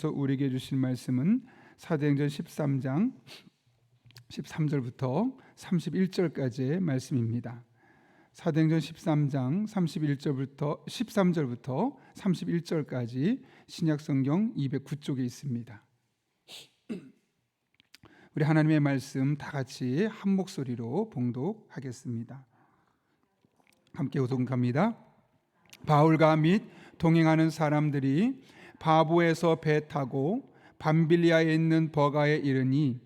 우리에게 주실 말씀은 사도행전 13장 13절부터 31절까지의 말씀입니다. 사도행전 13장 13절부터 31절까지 신약성경 209쪽에 있습니다. 우리 하나님의 말씀 다 같이 한 목소리로 봉독하겠습니다. 함께 교독합니다. 바울과 및 동행하는 사람들이 바보에서 배 타고 밤빌리아에 있는 버가에 이르니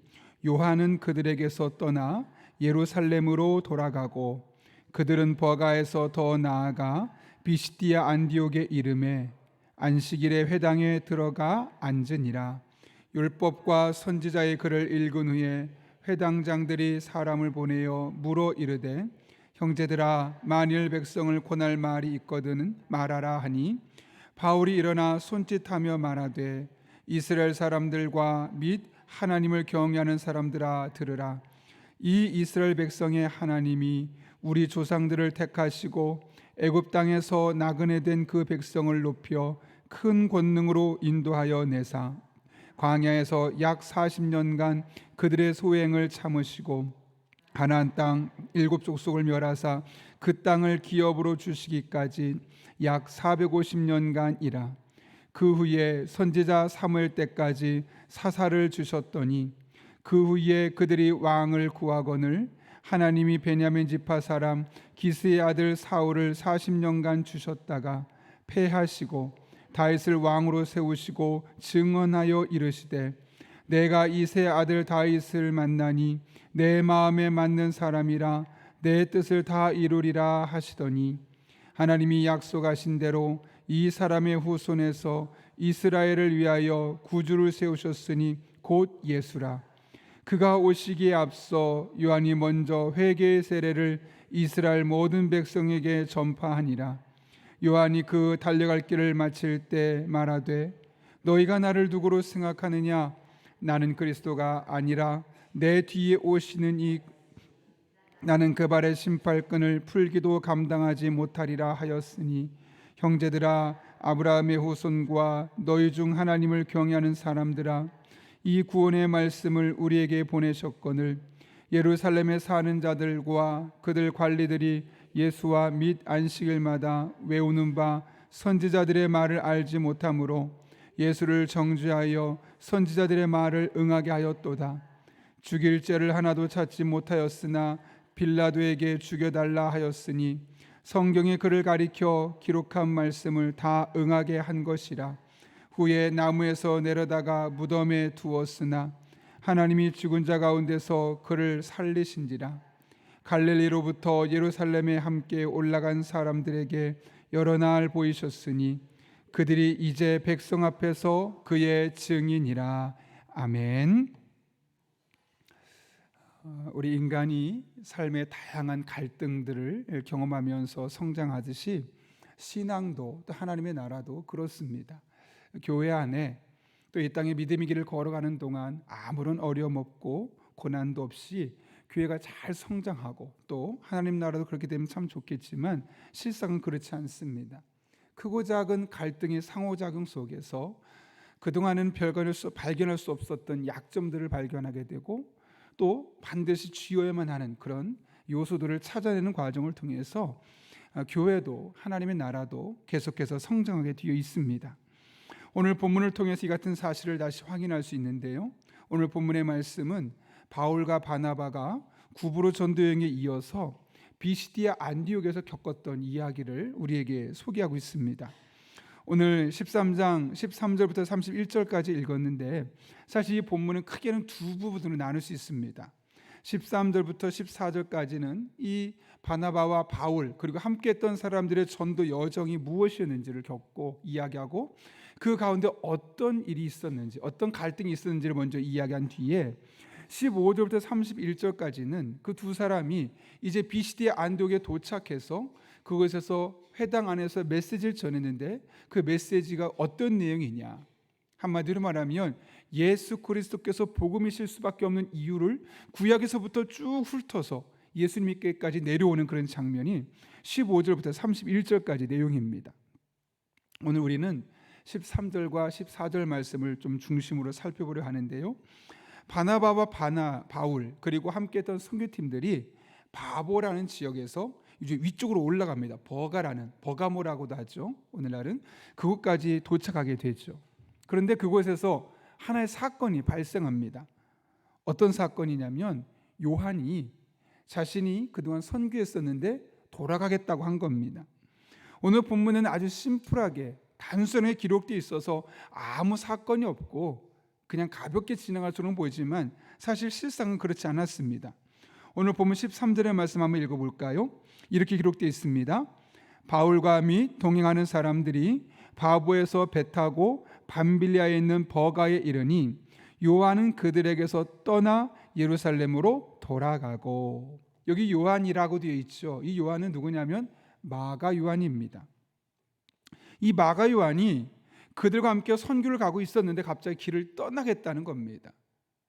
요한은 그들에게서 떠나 예루살렘으로 돌아가고 그들은 버가에서 더 나아가 비시디아 안디옥에 이르매 안식일에 회당에 들어가 앉으니라. 율법과 선지자의 글을 읽은 후에 회당장들이 사람을 보내어 물어 이르되 형제들아 만일 백성을 권할 말이 있거든 말하라 하니 바울이 일어나 손짓하며 말하되 이스라엘 사람들과 및 하나님을 경외하는 사람들아 들으라. 이 이스라엘 백성의 하나님이 우리 조상들을 택하시고 애굽 땅에서 나그네 된 그 백성을 높여 큰 권능으로 인도하여 내사 광야에서 약 40년간 그들의 소행을 참으시고 가나안 땅 7족속을 멸하사 그 땅을 기업으로 주시기까지 약 450년간이라. 그 후에 선지자 사무엘 때까지 사사를 주셨더니 그 후에 그들이 왕을 구하거늘 하나님이 베냐민 지파 사람 기스의 아들 사울을 40년간 주셨다가 패하시고 다윗을 왕으로 세우시고 증언하여 이르시되 내가 이새의 아들 다윗을 만나니 내 마음에 맞는 사람이라 내 뜻을 다 이루리라 하시더니 하나님이 약속하신 대로 이 사람의 후손에서 이스라엘을 위하여 구주를 세우셨으니 곧 예수라. 그가 오시기에 앞서 요한이 먼저 회개의 세례를 이스라엘 모든 백성에게 전파하니라. 요한이 그 달려갈 길을 마칠 때 말하되 너희가 나를 누구로 생각하느냐? 나는 그리스도가 아니라 내 뒤에 오시는 나는 그 발의 심팔끈을 풀기도 감당하지 못하리라 하였으니 형제들아 아브라함의 후손과 너희 중 하나님을 경외하는 사람들아 이 구원의 말씀을 우리에게 보내셨거늘 예루살렘에 사는 자들과 그들 관리들이 예수와 및 안식일마다 외우는 바 선지자들의 말을 알지 못하므로 예수를 정죄하여 선지자들의 말을 응하게 하였도다. 죽일 죄를 하나도 찾지 못하였으나 빌라도에게 죽여달라 하였으니 성경에 그를 가리켜 기록한 말씀을 다 응하게 한 것이라. 후에 나무에서 내려다가 무덤에 두었으나 하나님이 죽은 자 가운데서 그를 살리신지라. 갈릴리로부터 예루살렘에 함께 올라간 사람들에게 여러 날 보이셨으니 그들이 이제 백성 앞에서 그의 증인이라. 아멘. 우리 인간이 삶의 다양한 갈등들을 경험하면서 성장하듯이 신앙도 또 하나님의 나라도 그렇습니다. 교회 안에 또 이 땅의 믿음의 길을 걸어가는 동안 아무런 어려움 없고 고난도 없이 교회가 잘 성장하고 또 하나님 나라도 그렇게 되면 참 좋겠지만 실상은 그렇지 않습니다. 크고 작은 갈등의 상호작용 속에서 그동안은 발견할 수 없었던 약점들을 발견하게 되고 또 반드시 쥐어야만 하는 그런 요소들을 찾아내는 과정을 통해서 교회도 하나님의 나라도 계속해서 성장하게 되어 있습니다. 오늘 본문을 통해서 이 같은 사실을 다시 확인할 수 있는데요. 오늘 본문의 말씀은 바울과 바나바가 구브로 전도여행에 이어서 비시디아 안디옥에서 겪었던 이야기를 우리에게 소개하고 있습니다. 오늘 13장 13절부터 31절까지 읽었는데 사실 이 본문은 크게는 두 부분으로 나눌 수 있습니다. 13절부터 14절까지는 이 바나바와 바울 그리고 함께했던 사람들의 전도 여정이 무엇이었는지를 겪고 이야기하고 그 가운데 어떤 일이 있었는지 어떤 갈등이 있었는지를 먼저 이야기한 뒤에 15절부터 31절까지는 그 두 사람이 이제 비시디아 안디옥에 도착해서 그곳에서 회당 안에서 메시지를 전했는데 그 메시지가 어떤 내용이냐, 한마디로 말하면 예수 그리스도께서 복음이실 수밖에 없는 이유를 구약에서부터 쭉 훑어서 예수님께까지 내려오는 그런 장면이 15절부터 31절까지 내용입니다. 오늘 우리는 13절과 14절 말씀을 좀 중심으로 살펴보려 하는데요. 바나바와 바울 그리고 함께했던 선교팀들이 바보라는 지역에서 이제 위쪽으로 올라갑니다. 버가모라고도 하죠. 오늘날은 그곳까지 도착하게 되죠. 그런데 그곳에서 하나의 사건이 발생합니다. 어떤 사건이냐면 요한이 자신이 그동안 선교했었는데 돌아가겠다고 한 겁니다. 오늘 본문은 아주 심플하게 단순하게 기록되어 있어서 아무 사건이 없고 그냥 가볍게 지나갈 수는 보이지만 사실 실상은 그렇지 않았습니다. 오늘 본문 13절의 말씀 한번 읽어볼까요? 이렇게 기록되어 있습니다. 바울과 및 동행하는 사람들이 바보에서 배 타고 밤빌리아에 있는 버가에 이르니 요한은 그들에게서 떠나 예루살렘으로 돌아가고, 여기 요한이라고 되어 있죠. 이 요한은 누구냐면 마가 요한입니다. 이 마가 요한이 그들과 함께 선교를 가고 있었는데 갑자기 길을 떠나겠다는 겁니다.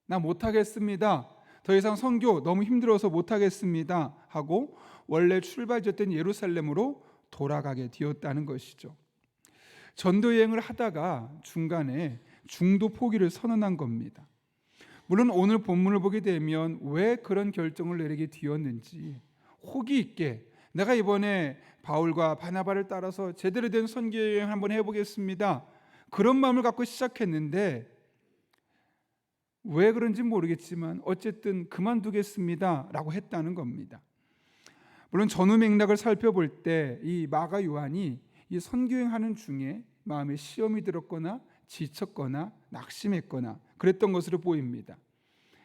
나 못하겠습니다. 더 이상 선교 너무 힘들어서 못하겠습니다 하고 원래 출발지였던 예루살렘으로 돌아가게 되었다는 것이죠. 전도 여행을 하다가 중간에 중도 포기를 선언한 겁니다. 물론 오늘 본문을 보게 되면 왜 그런 결정을 내리게 되었는지 호기 있게 내가 이번에 바울과 바나바를 따라서 제대로 된 선교 여행 한번 해보겠습니다, 그런 마음을 갖고 시작했는데 왜 그런지 모르겠지만 어쨌든 그만두겠습니다 라고 했다는 겁니다. 물론 전후 맥락을 살펴볼 때 이 마가 요한이 이 선교행하는 중에 마음에 시험이 들었거나 지쳤거나 낙심했거나 그랬던 것으로 보입니다.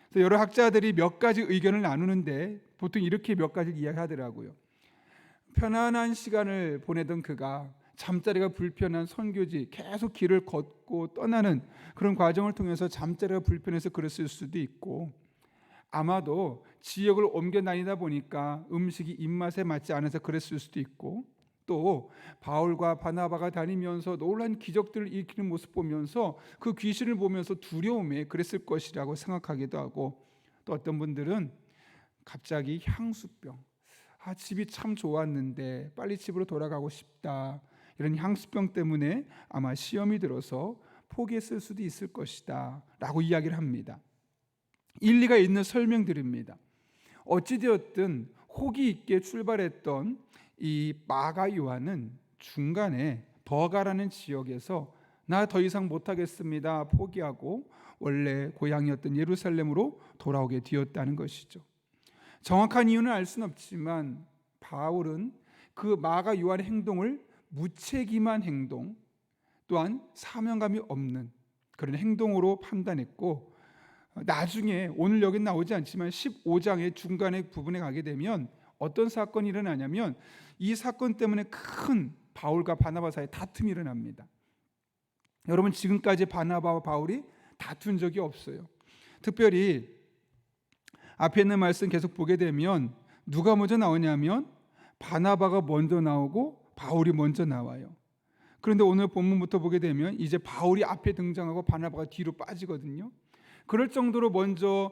그래서 여러 학자들이 몇 가지 의견을 나누는데 보통 이렇게 몇 가지를 이야기하더라고요. 편안한 시간을 보내던 그가 잠자리가 불편한 선교지 계속 길을 걷고 떠나는 그런 과정을 통해서 잠자리가 불편해서 그랬을 수도 있고, 아마도 지역을 옮겨 다니다 보니까 음식이 입맛에 맞지 않아서 그랬을 수도 있고, 또 바울과 바나바가 다니면서 놀라운 기적들을 일으키는 모습 보면서 그 귀신을 보면서 두려움에 그랬을 것이라고 생각하기도 하고, 또 어떤 분들은 갑자기 향수병, 집이 참 좋았는데 빨리 집으로 돌아가고 싶다, 이런 향수병 때문에 아마 시험이 들어서 포기했을 수도 있을 것이다 라고 이야기를 합니다. 일리가 있는 설명들입니다. 어찌되었든 호기 있게 출발했던 이 마가 요한은 중간에 버가라는 지역에서 나 더 이상 못하겠습니다 포기하고 원래 고향이었던 예루살렘으로 돌아오게 되었다는 것이죠. 정확한 이유는 알 수는 없지만 바울은 그 마가 요한의 행동을 무책임한 행동, 또한 사명감이 없는 그런 행동으로 판단했고, 나중에 오늘 여기 나오지 않지만 15장의 중간의 부분에 가게 되면 어떤 사건이 일어나냐면 이 사건 때문에 큰 바울과 바나바 사이에 다툼이 일어납니다. 여러분, 지금까지 바나바와 바울이 다툰 적이 없어요. 특별히 앞에 있는 말씀 계속 보게 되면 누가 먼저 나오냐면 바나바가 먼저 나오고 바울이 먼저 나와요. 그런데 오늘 본문부터 보게 되면 이제 바울이 앞에 등장하고 바나바가 뒤로 빠지거든요. 그럴 정도로 먼저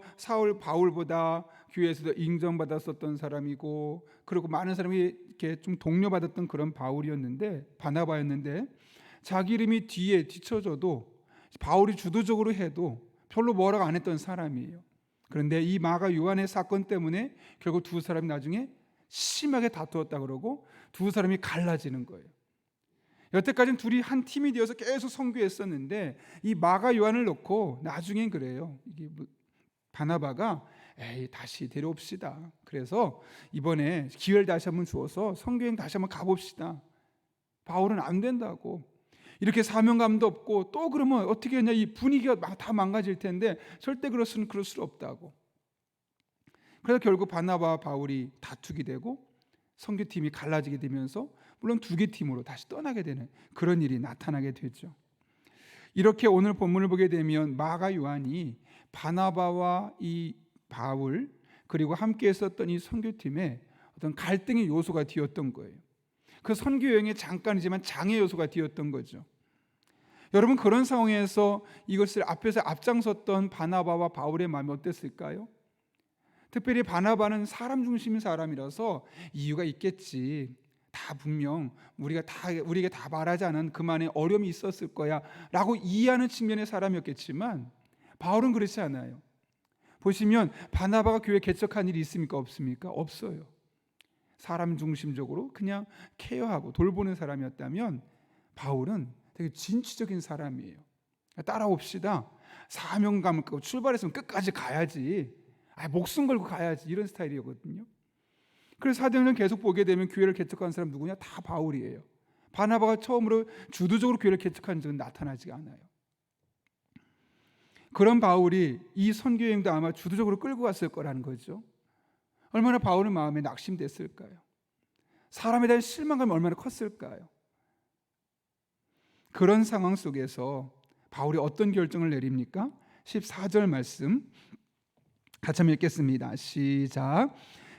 바울보다 교회에서도 인정받았었던 사람이고, 그리고 많은 사람이 이렇게 좀 동료받았던 그런 바나바였는데 자기 이름이 뒤에 뒤쳐져도 바울이 주도적으로 해도 별로 뭐라고 안 했던 사람이에요. 그런데 이 마가 요한의 사건 때문에 결국 두 사람이 나중에 심하게 다투었다 그러고 두 사람이 갈라지는 거예요. 여태까지는 둘이 한 팀이 되어서 계속 선교했었는데 이 마가 요한을 놓고 나중엔 그래요. 이게 바나바가 다시 데려옵시다. 그래서 이번에 기회를 다시 한번 주어서 선교행 다시 한번 가봅시다. 바울은 안 된다고. 이렇게 사명감도 없고 또 그러면 어떻게 했냐, 이 분위기가 다 망가질 텐데 절대 그럴 수 없다고. 그래서 결국 바나바와 바울이 다투게 되고 선교팀이 갈라지게 되면서 물론 두 개 팀으로 다시 떠나게 되는 그런 일이 나타나게 되죠. 이렇게 오늘 본문을 보게 되면 마가 요한이 바나바와 이 바울 그리고 함께 했었던 이 선교팀의 어떤 갈등의 요소가 되었던 거예요. 그 선교 여행에 잠깐이지만 장애 요소가 되었던 거죠. 여러분, 그런 상황에서 이것을 앞에서 앞장섰던 바나바와 바울의 마음이 어땠을까요? 특별히 바나바는 사람 중심인 사람이라서 이유가 있겠지, 다 분명 우리에게 다 말하지 않은 그만의 어려움이 있었을 거야라고 이해하는 측면의 사람이었겠지만 바울은 그렇지 않아요. 보시면 바나바가 교회 개척한 일이 있습니까? 없습니까? 없어요. 사람 중심적으로 그냥 케어하고 돌보는 사람이었다면 바울은 되게 진취적인 사람이에요. 따라옵시다. 사명감을 갖고 출발했으면 끝까지 가야지. 목숨 걸고 가야지. 이런 스타일이거든요. 그래서 사도행전 계속 보게 되면 교회를 개척한 사람 누구냐? 다 바울이에요. 바나바가 처음으로 주도적으로 교회를 개척한 적은 나타나지 않아요. 그런 바울이 이 선교여행도 아마 주도적으로 끌고 갔을 거라는 거죠. 얼마나 바울의 마음에 낙심됐을까요? 사람에 대한 실망감이 얼마나 컸을까요? 그런 상황 속에서 바울이 어떤 결정을 내립니까? 14절 말씀 같이 한번 읽겠습니다. 시작.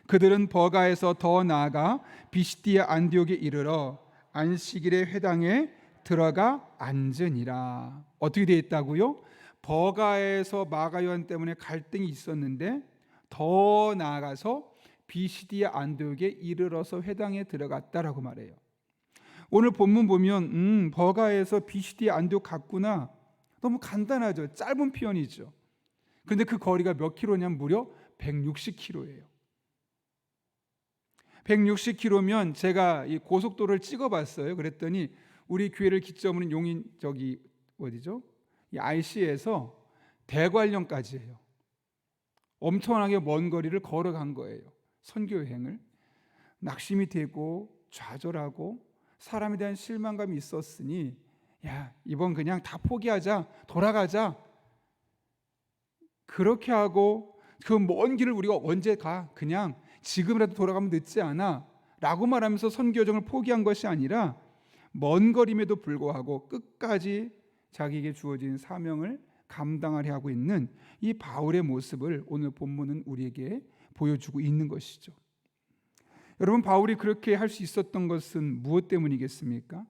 그들은 버가에서 더 나아가 비시디아 안디옥에 이르러 안식일의 회당에 들어가 앉으니라. 어떻게 되어 있다고요? 버가에서 마가 요한 때문에 갈등이 있었는데 더 나아가서 비시디아 안디옥에 이르러서 회당에 들어갔다라고 말해요. 오늘 본문 보면 버가에서 비시디아 안디옥 갔구나. 너무 간단하죠. 짧은 표현이죠. 그런데 그 거리가 몇 킬로냐면 무려 160km예요. 160km면 제가 이 고속도로를 찍어봤어요. 그랬더니 우리 교회를 기점으로 용인 어디죠? 이 IC에서 대관령까지예요. 엄청나게 먼 거리를 걸어간 거예요. 선교 여행을. 낙심이 되고 좌절하고 사람에 대한 실망감이 있었으니 이번 그냥 다 포기하자, 돌아가자. 그렇게 하고 그 먼 길을 우리가 언제 가? 그냥 지금이라도 돌아가면 늦지 않아 라고 말하면서 선교 여정을 포기한 것이 아니라 먼 거림에도 불구하고 끝까지 자기에게 주어진 사명을 감당하려 하고 있는 이 바울의 모습을 오늘 본문은 우리에게 보여주고 있는 것이죠. 여러분, 바울이 그렇게 할 수 있었던 것은 무엇 때문이겠습니까?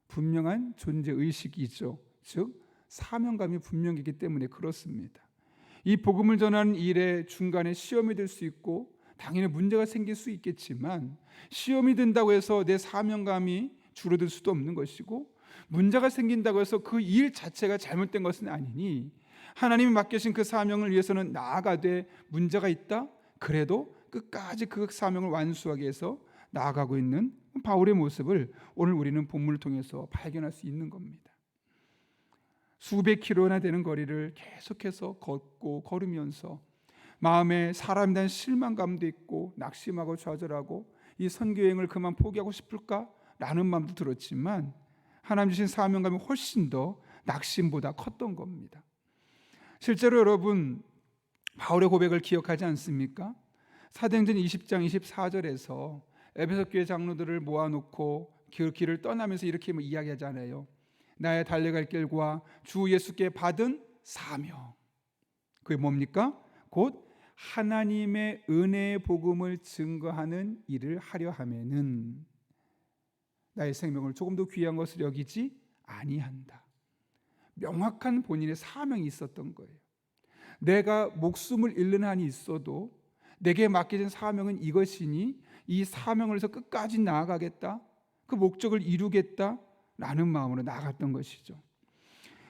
분명한 존재의식이죠. 즉 사명감이 분명하기 때문에 그렇습니다. 이 복음을 전하는 일에 중간에 시험이 될 수 있고 당연히 문제가 생길 수 있겠지만 시험이 든다고 해서 내 사명감이 줄어들 수도 없는 것이고 문제가 생긴다고 해서 그 일 자체가 잘못된 것은 아니니 하나님이 맡기신 그 사명을 위해서는 나아가되 문제가 있다? 그래도 끝까지 그 사명을 완수하기 위해서 나아가고 있는 바울의 모습을 오늘 우리는 본문을 통해서 발견할 수 있는 겁니다. 수백 킬로나 되는 거리를 계속해서 걷고 걸으면서 마음에 사람에 대한 실망감도 있고 낙심하고 좌절하고 이 선교여행을 그만 포기하고 싶을까? 라는 마음도 들었지만 하나님 주신 사명감이 훨씬 더 낙심보다 컸던 겁니다. 실제로 여러분 바울의 고백을 기억하지 않습니까? 사도행전 20장 24절에서 에베소 교회 장로들을 모아놓고 그 길을 떠나면서 이렇게 이야기하잖아요. 나의 달려갈 길과 주 예수께 받은 사명. 그게 뭡니까? 곧 하나님의 은혜의 복음을 증거하는 일을 하려 하면은 나의 생명을 조금 더 귀한 것을 여기지 아니한다. 명확한 본인의 사명이 있었던 거예요. 내가 목숨을 잃는 한이 있어도 내게 맡겨진 사명은 이것이니 이 사명을 해서 끝까지 나아가겠다. 그 목적을 이루겠다라는 마음으로 나아갔던 것이죠.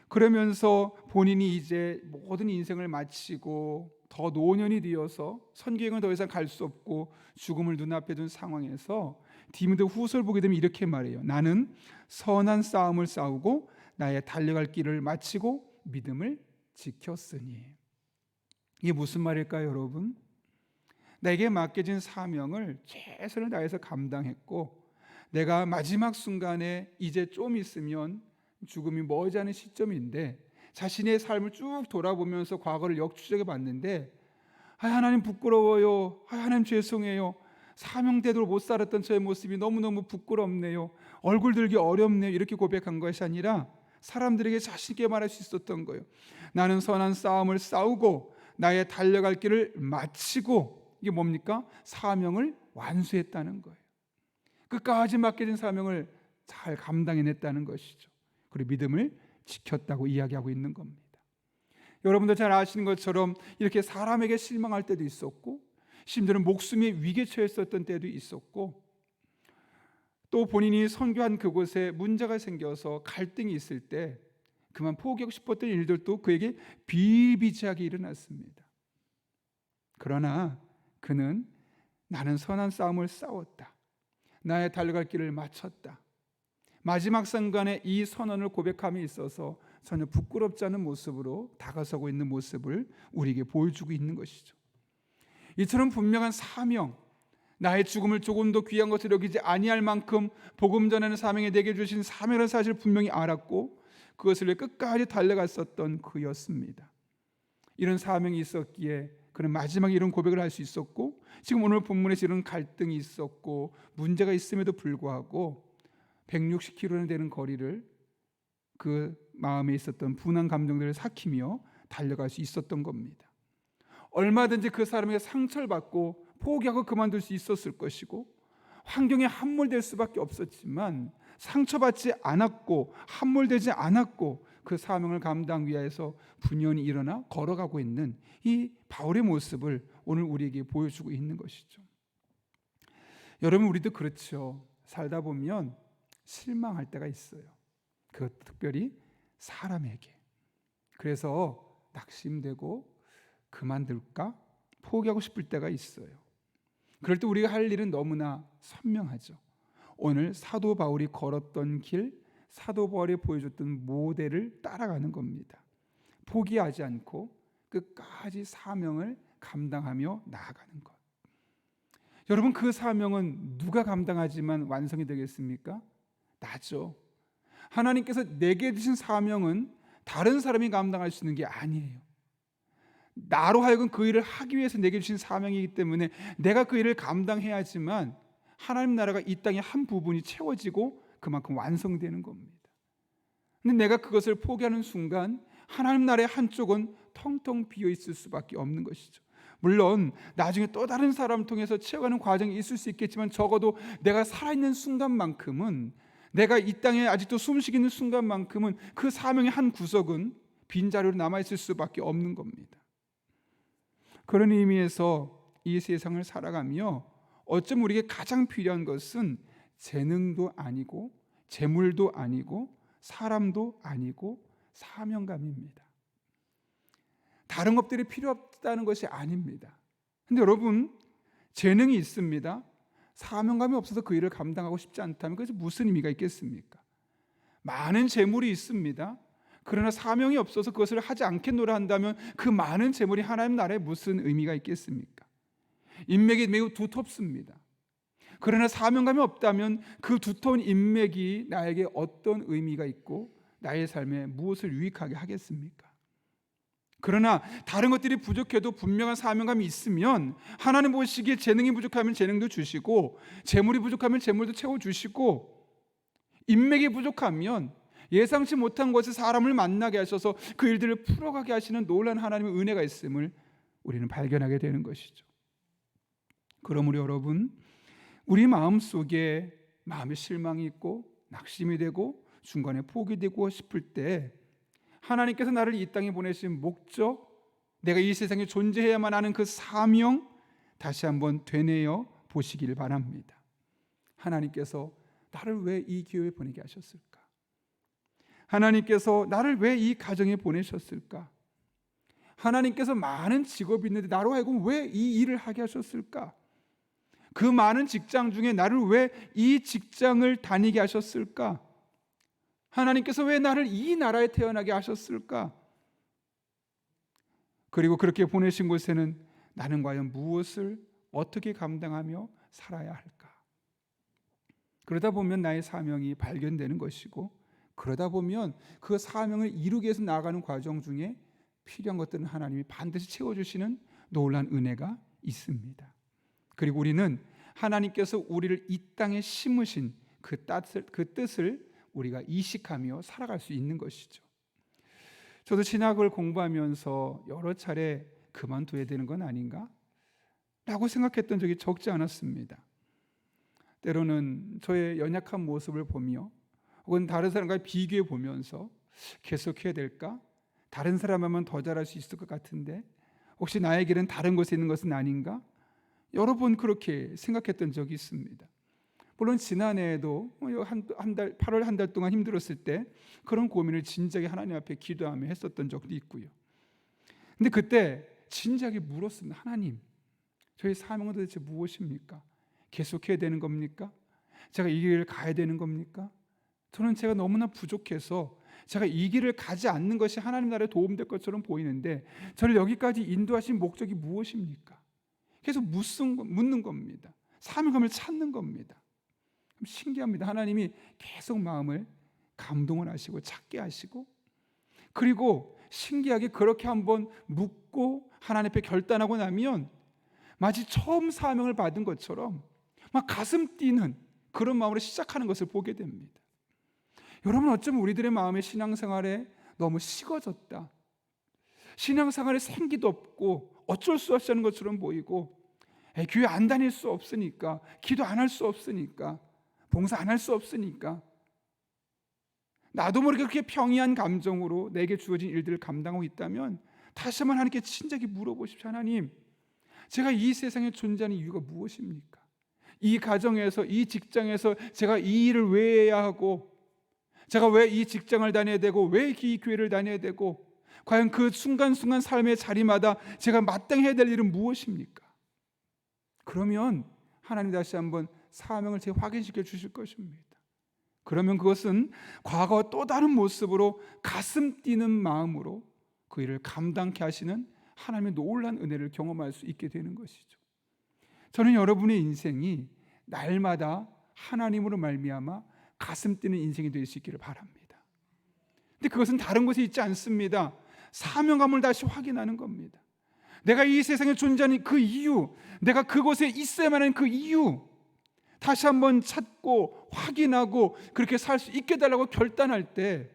그러면서 본인이 이제 모든 인생을 마치고 더 노년이 되어서 선교행은 더 이상 갈 수 없고 죽음을 눈앞에 둔 상황에서 디모데 후서를 보게 되면 이렇게 말해요. 나는 선한 싸움을 싸우고 나의 달려갈 길을 마치고 믿음을 지켰으니. 이게 무슨 말일까요, 여러분? 내게 맡겨진 사명을 최선을 다해서 감당했고 내가 마지막 순간에 이제 좀 있으면 죽음이 머지않은 시점인데 자신의 삶을 쭉 돌아보면서 과거를 역추적해 봤는데 하나님 부끄러워요. 하나님 죄송해요. 사명대로 못 살았던 저의 모습이 너무너무 부끄럽네요. 얼굴 들기 어렵네요. 이렇게 고백한 것이 아니라 사람들에게 자신 있게 말할 수 있었던 거예요. 나는 선한 싸움을 싸우고 나의 달려갈 길을 마치고 이게 뭡니까? 사명을 완수했다는 거예요. 끝까지 맡겨진 사명을 잘 감당해냈다는 것이죠. 그리고 믿음을 지켰다고 이야기하고 있는 겁니다. 여러분도 잘 아시는 것처럼 이렇게 사람에게 실망할 때도 있었고 심지어는 목숨이 위기에 처했었던 때도 있었고 또 본인이 선교한 그곳에 문제가 생겨서 갈등이 있을 때 그만 포기하고 싶었던 일들도 그에게 비일비재하게 일어났습니다. 그러나 그는 나는 선한 싸움을 싸웠다. 나의 달려갈 길을 마쳤다. 마지막 순간에 이 선언을 고백함에 있어서 전혀 부끄럽지 않은 모습으로 다가서고 있는 모습을 우리에게 보여주고 있는 것이죠. 이처럼 분명한 사명, 나의 죽음을 조금도 귀한 것으로 여기지 아니할 만큼 복음 전하는 사명에 내게 주신 사명이라는 사실을 분명히 알았고 그것을 위해 끝까지 달려갔었던 그였습니다. 이런 사명이 있었기에 그는 마지막에 이런 고백을 할 수 있었고, 지금 오늘 본문에서 이런 갈등이 있었고 문제가 있음에도 불구하고 160km나 되는 거리를 그 마음에 있었던 분한 감정들을 삭히며 달려갈 수 있었던 겁니다. 얼마든지 그 사람에게 상처를 받고 포기하고 그만둘 수 있었을 것이고 환경에 함몰될 수밖에 없었지만 상처받지 않았고 함몰되지 않았고 그 사명을 감당 위하여서 분연히 일어나 걸어가고 있는 이 바울의 모습을 오늘 우리에게 보여주고 있는 것이죠. 여러분, 우리도 그렇죠. 살다 보면 실망할 때가 있어요. 그 특별히 사람에게. 그래서 낙심되고 그만둘까 포기하고 싶을 때가 있어요. 그럴 때 우리가 할 일은 너무나 선명하죠. 오늘 사도 바울이 걸었던 길, 사도 바울이 보여줬던 모델을 따라가는 겁니다. 포기하지 않고 끝까지 사명을 감당하며 나아가는 것. 여러분, 그 사명은 누가 감당하지만 완성이 되겠습니까? 나죠. 하나님께서 내게 주신 사명은 다른 사람이 감당할 수 있는 게 아니에요. 나로 하여금 그 일을 하기 위해서 내게 주신 사명이기 때문에 내가 그 일을 감당해야지만 하나님 나라가 이 땅의 한 부분이 채워지고 그만큼 완성되는 겁니다. 근데 내가 그것을 포기하는 순간 하나님 나라의 한쪽은 텅텅 비어 있을 수밖에 없는 것이죠. 물론 나중에 또 다른 사람을 통해서 채워가는 과정이 있을 수 있겠지만 적어도 내가 살아있는 순간만큼은, 내가 이 땅에 아직도 숨쉬기는 순간만큼은 그 사명의 한 구석은 빈자리로 남아있을 수밖에 없는 겁니다. 그런 의미에서 이 세상을 살아가며 어쩜 우리에게 가장 필요한 것은 재능도 아니고 재물도 아니고 사람도 아니고 사명감입니다. 다른 것들이 필요 없다는 것이 아닙니다. 근데 여러분, 재능이 있습니다. 사명감이 없어서 그 일을 감당하고 싶지 않다면 그것이 무슨 의미가 있겠습니까? 많은 재물이 있습니다. 그러나 사명이 없어서 그것을 하지 않겠노라 한다면 그 많은 재물이 하나님 나라에 무슨 의미가 있겠습니까? 인맥이 매우 두텁습니다. 그러나 사명감이 없다면 그 두터운 인맥이 나에게 어떤 의미가 있고 나의 삶에 무엇을 유익하게 하겠습니까? 그러나 다른 것들이 부족해도 분명한 사명감이 있으면 하나님 보시기에 재능이 부족하면 재능도 주시고 재물이 부족하면 재물도 채워주시고 인맥이 부족하면 예상치 못한 것에 사람을 만나게 하셔서 그 일들을 풀어가게 하시는 놀라운 하나님의 은혜가 있음을 우리는 발견하게 되는 것이죠. 그러므로 여러분, 우리 마음속에 마음의 실망이 있고 낙심이 되고 중간에 포기되고 싶을 때 하나님께서 나를 이 땅에 보내신 목적, 내가 이 세상에 존재해야만 하는 그 사명 다시 한번 되뇌어 보시길 바랍니다. 하나님께서 나를 왜 이 교회에 보내게 하셨을까? 하나님께서 나를 왜 이 가정에 보내셨을까? 하나님께서 많은 직업이 있는데 나로 하여금 왜 이 일을 하게 하셨을까? 그 많은 직장 중에 나를 왜 이 직장을 다니게 하셨을까? 하나님께서 왜 나를 이 나라에 태어나게 하셨을까? 그리고 그렇게 보내신 곳에는 나는 과연 무엇을 어떻게 감당하며 살아야 할까? 그러다 보면 나의 사명이 발견되는 것이고, 그러다 보면 그 사명을 이루기 위해서 나아가는 과정 중에 필요한 것들은 하나님이 반드시 채워주시는 놀라운 은혜가 있습니다. 그리고 우리는 하나님께서 우리를 이 땅에 심으신 그 뜻을 우리가 이식하며 살아갈 수 있는 것이죠. 저도 신학을 공부하면서 여러 차례 그만둬야 되는 건 아닌가? 라고 생각했던 적이 적지 않았습니다. 때로는 저의 연약한 모습을 보며 혹은 다른 사람과 비교해 보면서 계속해야 될까? 다른 사람 하면 더 잘할 수 있을 것 같은데 혹시 나의 길은 다른 곳에 있는 것은 아닌가? 여러 번 그렇게 생각했던 적이 있습니다. 물론 지난해에도 8월 한 달 동안 힘들었을 때 그런 고민을 진작에 하나님 앞에 기도하며 했었던 적도 있고요. 근데 그때 진작에 물었습니다. 하나님, 저희 사명은 도대체 무엇입니까? 계속해야 되는 겁니까? 제가 이 길을 가야 되는 겁니까? 저는 제가 너무나 부족해서 제가 이 길을 가지 않는 것이 하나님 나라에 도움될 것처럼 보이는데 저를 여기까지 인도하신 목적이 무엇입니까? 계속 묻는 겁니다. 사명감을 찾는 겁니다. 신기합니다. 하나님이 계속 마음을 감동을 하시고 찾게 하시고, 그리고 신기하게 그렇게 한번 묻고 하나님 앞에 결단하고 나면 마치 처음 사명을 받은 것처럼 막 가슴 뛰는 그런 마음으로 시작하는 것을 보게 됩니다. 여러분, 어쩌면 우리들의 마음의 신앙생활에 너무 식어졌다, 신앙생활에 생기도 없고 어쩔 수 없이 하는 것처럼 보이고, 교회 안 다닐 수 없으니까, 기도 안 할 수 없으니까, 봉사 안 할 수 없으니까, 나도 모르게 그렇게 평이한 감정으로 내게 주어진 일들을 감당하고 있다면 다시 한번 하나님께 진작에 물어보십시오. 하나님, 제가 이 세상에 존재하는 이유가 무엇입니까? 이 가정에서, 이 직장에서 제가 이 일을 왜 해야 하고, 제가 왜 이 직장을 다녀야 되고, 왜 이 교회를 다녀야 되고, 과연 그 순간순간 삶의 자리마다 제가 마땅히 해야 될 일은 무엇입니까? 그러면 하나님 다시 한번 사명을 재확인시켜 주실 것입니다. 그러면 그것은 과거와 또 다른 모습으로 가슴 뛰는 마음으로 그 일을 감당케 하시는 하나님의 놀라운 은혜를 경험할 수 있게 되는 것이죠. 저는 여러분의 인생이 날마다 하나님으로 말미암아 가슴 뛰는 인생이 될 수 있기를 바랍니다. 근데 그것은 다른 곳에 있지 않습니다. 사명감을 다시 확인하는 겁니다. 내가 이 세상에 존재하는 그 이유, 내가 그곳에 있어야만 하는 그 이유, 다시 한번 찾고 확인하고 그렇게 살 수 있게 달라고 결단할 때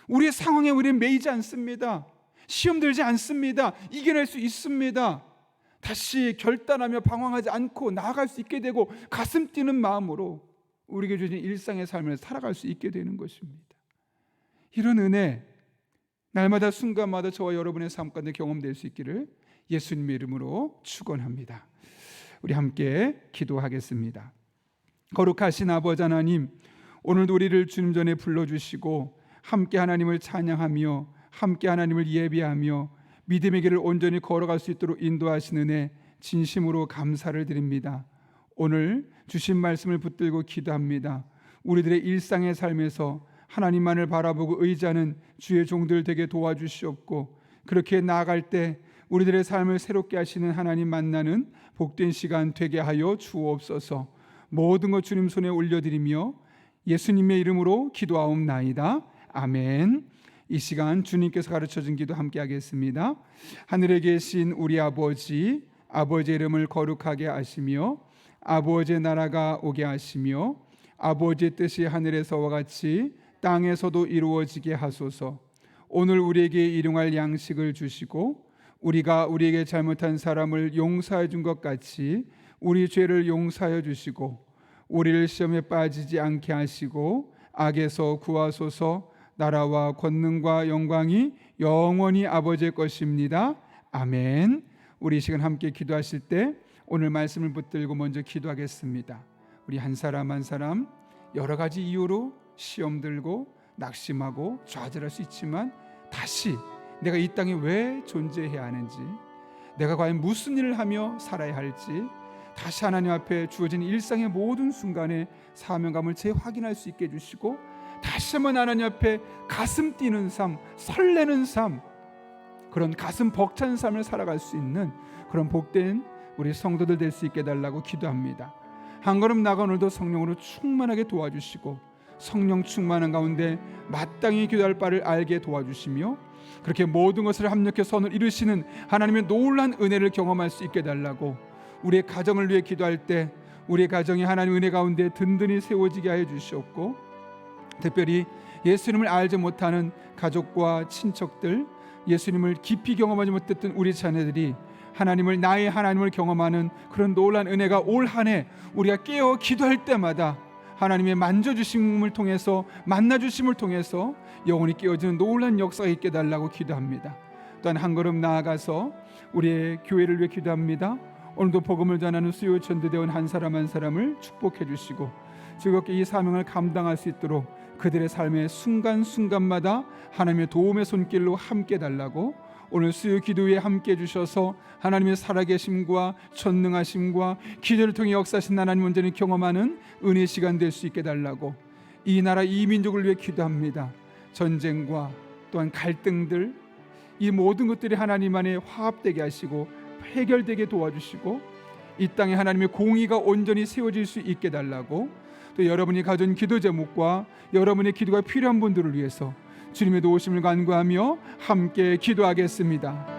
우리의 상황에 우리는 매이지 않습니다. 시험 들지 않습니다. 이겨낼 수 있습니다. 다시 결단하며 방황하지 않고 나아갈 수 있게 되고 가슴 뛰는 마음으로 우리에게 주신 일상의 삶을 살아갈 수 있게 되는 것입니다. 이런 은혜 날마다 순간마다 저와 여러분의 삶 가운데 경험될 수 있기를 예수님의 이름으로 축원합니다. 우리 함께 기도하겠습니다. 거룩하신 아버지 하나님, 오늘도 우리를 주님 전에 불러주시고 함께 하나님을 찬양하며 함께 하나님을 예배하며 믿음의 길을 온전히 걸어갈 수 있도록 인도하시는 은혜 진심으로 감사를 드립니다. 오늘 주신 말씀을 붙들고 기도합니다. 우리들의 일상의 삶에서 하나님만을 바라보고 의지하는 주의 종들 되게 도와주시옵고, 그렇게 나아갈 때 우리들의 삶을 새롭게 하시는 하나님 만나는 복된 시간 되게 하여 주옵소서. 모든 것 주님 손에 올려드리며 예수님의 이름으로 기도하옵나이다. 아멘. 이 시간 주님께서 가르쳐준 기도 함께 하겠습니다. 하늘에 계신 우리 아버지, 아버지의 이름을 거룩하게 하시며 아버지의 나라가 오게 하시며 아버지의 뜻이 하늘에서와 같이 땅에서도 이루어지게 하소서. 오늘 우리에게 일용할 양식을 주시고 우리가 우리에게 잘못한 사람을 용서해 준 것 같이 우리 죄를 용서하여 주시고 우리를 시험에 빠지지 않게 하시고 악에서 구하소서. 나라와 권능과 영광이 영원히 아버지의 것입니다. 아멘. 우리 이 시간 함께 기도하실 때 오늘 말씀을 붙들고 먼저 기도하겠습니다. 우리 한 사람 한 사람 여러 가지 이유로 시험 들고 낙심하고 좌절할 수 있지만 다시 내가 이 땅에 왜 존재해야 하는지, 내가 과연 무슨 일을 하며 살아야 할지 다시 하나님 앞에 주어진 일상의 모든 순간에 사명감을 재확인할 수 있게 해주시고 다시 한번 하나님 앞에 가슴 뛰는 삶, 설레는 삶, 그런 가슴 벅찬 삶을 살아갈 수 있는 그런 복된 우리 성도들 될 수 있게 해달라고 기도합니다. 한 걸음 나아가 오늘도 성령으로 충만하게 도와주시고 성령 충만한 가운데 마땅히 기도할 바를 알게 도와주시며 그렇게 모든 것을 합력해 선을 이루시는 하나님의 놀라운 은혜를 경험할 수 있게 해달라고, 우리의 가정을 위해 기도할 때 우리의 가정이 하나님의 은혜 가운데 든든히 세워지게 하여 주시옵고, 특별히 예수님을 알지 못하는 가족과 친척들, 예수님을 깊이 경험하지 못했던 우리 자녀들이 하나님을, 나의 하나님을 경험하는 그런 놀라운 은혜가 올 한 해 우리가 깨어 기도할 때마다 하나님의 만져주심을 통해서, 만나주심을 통해서 영혼이 깨어지는 놀라운 역사가 있게 달라고 기도합니다. 또한 한 걸음 나아가서 우리의 교회를 위해 기도합니다. 오늘도 복음을 전하는 수요 전도대원 한 사람 한 사람을 축복해 주시고 즐겁게 이 사명을 감당할 수 있도록 그들의 삶의 순간순간마다 하나님의 도움의 손길로 함께 달라고 오늘 수요 기도에 함께 해주셔서 하나님의 살아계심과 전능하심과 기도를 통해 역사하신 하나님 온전히 경험하는 은혜 시간 될 수 있게 달라고 이 나라 이 민족을 위해 기도합니다. 전쟁과 또한 갈등들 이 모든 것들이 하나님 안에 화합되게 하시고 해결되게 도와주시고 이 땅에 하나님의 공의가 온전히 세워질 수 있게 달라고 또 여러분이 가진 기도 제목과 여러분의 기도가 필요한 분들을 위해서 주님의 도우심을 간구하며 함께 기도하겠습니다.